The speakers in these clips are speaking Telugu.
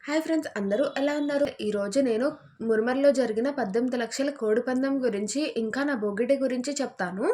హాయ్ ఫ్రెండ్స్, అందరూ ఎలా ఉన్నారు? ఈరోజు నేను మురమర్లో జరిగిన 18 లక్షల కోడి పందెం గురించి ఇంకా నా భోగిటి గురించి చెప్తాను.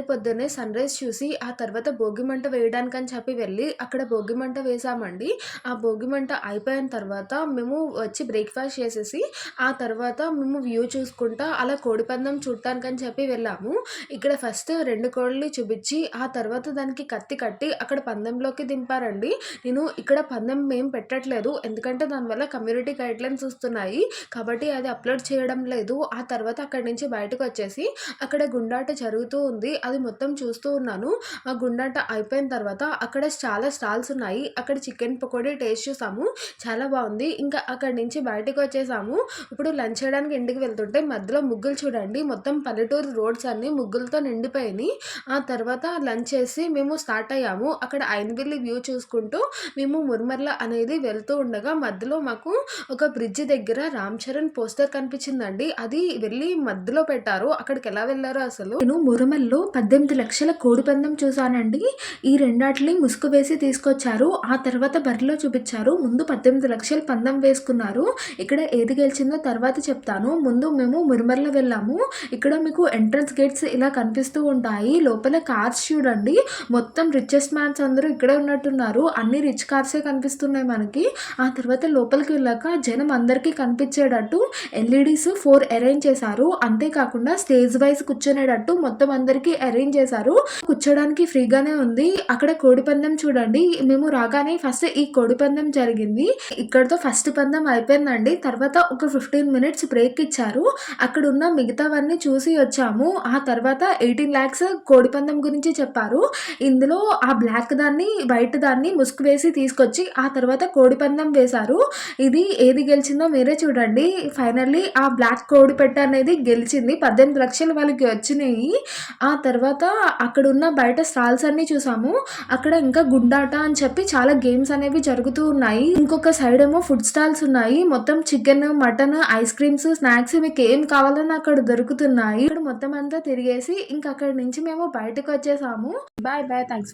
పొద్దున్నే సన్‌రైజ్ చూసి ఆ తర్వాత భోగి మంట వేయడానికని చెప్పి వెళ్ళి అక్కడ భోగి మంట వేశామండి. ఆ భోగి మంట అయిపోయిన తర్వాత మేము వచ్చి బ్రేక్‌ఫాస్ట్ చేసేసి ఆ తర్వాత మేము వ్యూ చూసుకుంటా అలా కోడి పందెం చూడటానికని చెప్పి వెళ్ళాము. ఇక్కడ ఫస్ట్ 2 కోడిల్ని చూపించి ఆ తర్వాత దానికి కత్తి కట్టి అక్కడ పందెంలోకి దింపారండి. నేను ఇక్కడ పందెం ఏం పెట్టట్లేదు. ఎందుకంటే దానివల్ల కమ్యూనిటీ గైడ్‌లైన్స్ వస్తున్నాయి. కాబట్టి అది అప్‌లోడ్ చేయడం లేదు. ఆ తర్వాత అక్కడి నుంచి బయటకొచ్చేసి అక్కడ గుండాట జరుగుతూ ఉంది. అది మొత్తం చూస్తూ ఉన్నాను. ఆ గుండాట అయిపోయిన తర్వాత అక్కడ చాలా స్టాల్స్ ఉన్నాయి. అక్కడ చికెన్ పకోడీ టేస్ట్ చూసాము. చాలా బావుంది. ఇంకా అక్కడి నుంచి బయటకొచ్చేసాము. ఇప్పుడు లంచ్ చేయడానికి ఇంటికి వెళ్తుంటే మధ్యలో ముగ్గులు చూడండి. మొత్తం పల్లెటూరు రోడ్స్ అన్నీ ముగ్గులతో నిండిపోయినాయి. ఆ తర్వాత లంచ్ చేసి మేము స్టార్ట్ అయ్యాము. అక్కడ ఐన్‌బిల్లి వ్యూ చూసుకుంటూ మేము మురమర్ల అనేది వెళ్తూ ఉండగా మధ్యలో మాకు ఒక బ్రిడ్జ్ దగ్గర రామ్ చరణ్ పోస్టర్ కనిపించిందండి. అది వెళ్ళి మధ్యలో పెట్టారు. అక్కడికి ఎలా వెళ్లారో అసలు. నేను మురమల్లో 18 లక్షల కోడి పందెం చూసానండి. ఈ రెండాటిని ముసుగు వేసి తీసుకొచ్చారు. ఆ తర్వాత బరిలో చూపించారు. ముందు 18 లక్షల పందెం వేసుకున్నారు. ఇక్కడ ఏది గెలిచిందో తర్వాత చెప్తాను. ముందు మేము మురమర్ల వెళ్ళాము. ఇక్కడ మీకు ఎంట్రన్స్ గేట్స్ ఇలా కనిపిస్తూ ఉంటాయి. లోపల కార్స్ చూడండి. మొత్తం రిచెస్ట్ మ్యాన్స్ అందరూ ఇక్కడే ఉన్నట్టున్నారు. అన్ని రిచ్ కార్సే కనిపిస్తున్నాయి మనకి. ఆ తర్వాత లోపలికి వెళ్ళాక జనం అందరికీ కనిపించేటట్టు ఎల్ఈడీస్ 4 అరేంజ్ చేశారు. అంతేకాకుండా స్టేజ్ వైజ్ కూర్చునేటట్టు మొత్తం అందరికీ అరేంజ్ చేశారు. కూర్చోడానికి ఫ్రీగానే ఉంది. అక్కడ కోడి పందెం చూడండి. మేము రాగానే ఫస్ట్ ఈ కోడి పందెం జరిగింది. ఇక్కడతో ఫస్ట్ పందెం అయిపోయిందండి. తర్వాత ఒక 15 మినిట్స్ బ్రేక్ ఇచ్చారు. అక్కడ ఉన్న మిగతావన్నీ చూసి వచ్చాము. ఆ తర్వాత 18 lakhs కోడి పందెం గురించి చెప్పారు. ఇందులో ఆ బ్లాక్ దాన్ని వైట్ దాన్ని ముసుగు వేసి తీసుకొచ్చి ఆ తర్వాత కోడి పందెం వేశారు. ఇది ఏది గెలిచిందో మీరే చూడండి. ఫైనల్లీ ఆ బ్లాక్ కోడి పెట్ట అనేది గెలిచింది. 18 లక్షలు వాళ్ళకి వచ్చినాయి. ఆ తర్వాత అక్కడున్న బయట స్టాల్స్ అన్నీ చూసాము. అక్కడ ఇంకా గుండాట అని చెప్పి చాలా గేమ్స్ అనేవి జరుగుతూ ఉన్నాయి. ఇంకొక సైడ్ ఏమో ఫుడ్ స్టాల్స్ ఉన్నాయి. మొత్తం chicken, mutton, ice creams, snacks మీకు ఏం కావాలన్నా అక్కడ దొరుకుతున్నాయి. ఇక్కడ మొత్తం అంతా తిరిగేసి ఇంకా అక్కడి నుంచి మేము బయటకు వచ్చేసాము. Bye bye. థ్యాంక్స్.